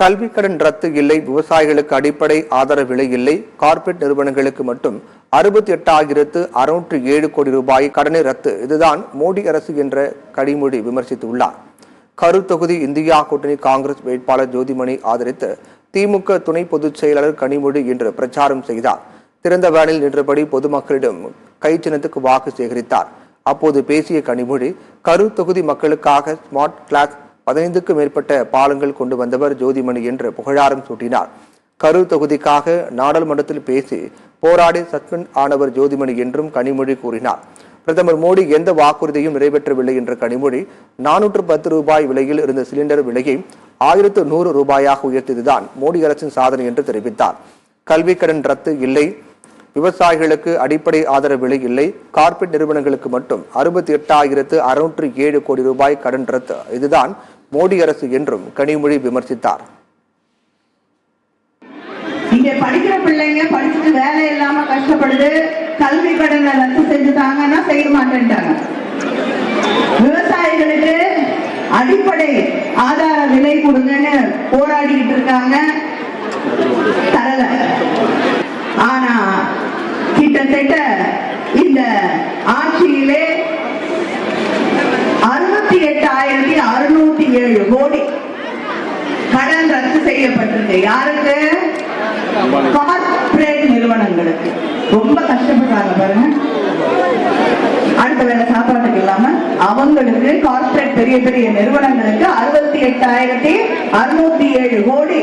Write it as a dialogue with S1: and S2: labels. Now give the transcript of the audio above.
S1: கல்வி கடன் ரத்து இல்லை, விவசாயிகளுக்கு அடிப்படை ஆதார விலை இல்லை, கார்ப்பரேட் நிறுவனங்களுக்கு மட்டும் 68,607 கோடி ரூபாய் கடனை ரத்து. இதுதான் மோடி அரசு என்ற கனிமொழி விமர்சித்துள்ளார். கரூர் தொகுதி இந்தியா கூட்டணி காங்கிரஸ் வேட்பாளர் ஜோதிமணி ஆதரித்து திமுக துணை பொதுச் செயலாளர் கனிமொழி இன்று பிரச்சாரம் செய்தார். திறந்த வேனில் நின்றபடி பொதுமக்களிடம் கை சின்னத்துக்கு வாக்கு சேகரித்தார். அப்போது பேசிய கனிமொழி, கரூர் தொகுதி மக்களுக்காக ஸ்மார்ட் கிளாஸ் 15க்கும் மேற்பட்ட பாலங்கள் கொண்டு வந்தவர் ஜோதிமணி என்று புகழாரம் சூட்டினார். கரூர் தொகுதிக்காக நாடாளுமன்றத்தில் பேசி போராடி சஸ்பெண்ட் ஆனவர் ஜோதிமணி என்றும் கனிமொழி கூறினார். பிரதமர் மோடி எந்த வாக்குறுதியும் நிறைவேற்றவில்லை என்ற கனிமொழி 410 ரூபாய் விலையில் இருந்த சிலிண்டர் விலையை 1100 ரூபாயாக உயர்த்தியதுதான் மோடி அரசின் சாதனை என்று தெரிவித்தார். கல்வி கடன் ரத்து இல்லை, விவசாயிகளுக்கு அடிப்படை ஆதர விலை இல்லை, கார்ப்பரேட் நிறுவனங்களுக்கு மட்டும் 68,607 கோடி ரூபாய் கடன் ரத்து. இதுதான் மோடி அரசு என்றும் கனிமொழி விமர்சித்தார்.
S2: இங்க படிக்கிற பிள்ளைங்க படிச்சுட்டு வேலை இல்லாம கஷ்டப்படுது. கல்வி கடனை ரத்து செஞ்சுட்டாங்கன்னா செய்ய மாட்டேன்ட்டாங்க. விவசாயிகளுக்கு அடிப்படை ஆதார விலை கொடுங்கன்னு போராடிட்டு இருக்காங்க, தரல. ஆனா கிட்டத்தட்ட இந்த ஆட்சியிலே 68,607 கோடி கடன் ரத்து செய்யப்பட்டிருக்கு. யாருக்கு? கார்ப்பரேட் நிறுவனங்களுக்கு. ரொம்ப கஷ்டப்படுறாங்க பாருங்க. அடுத்த வேலை சாப்பாட்டுக்கு இல்லாம அவங்களுக்கு கார்ப்பரேட் பெரிய பெரிய நிறுவனங்களுக்கு 68,607 கோடி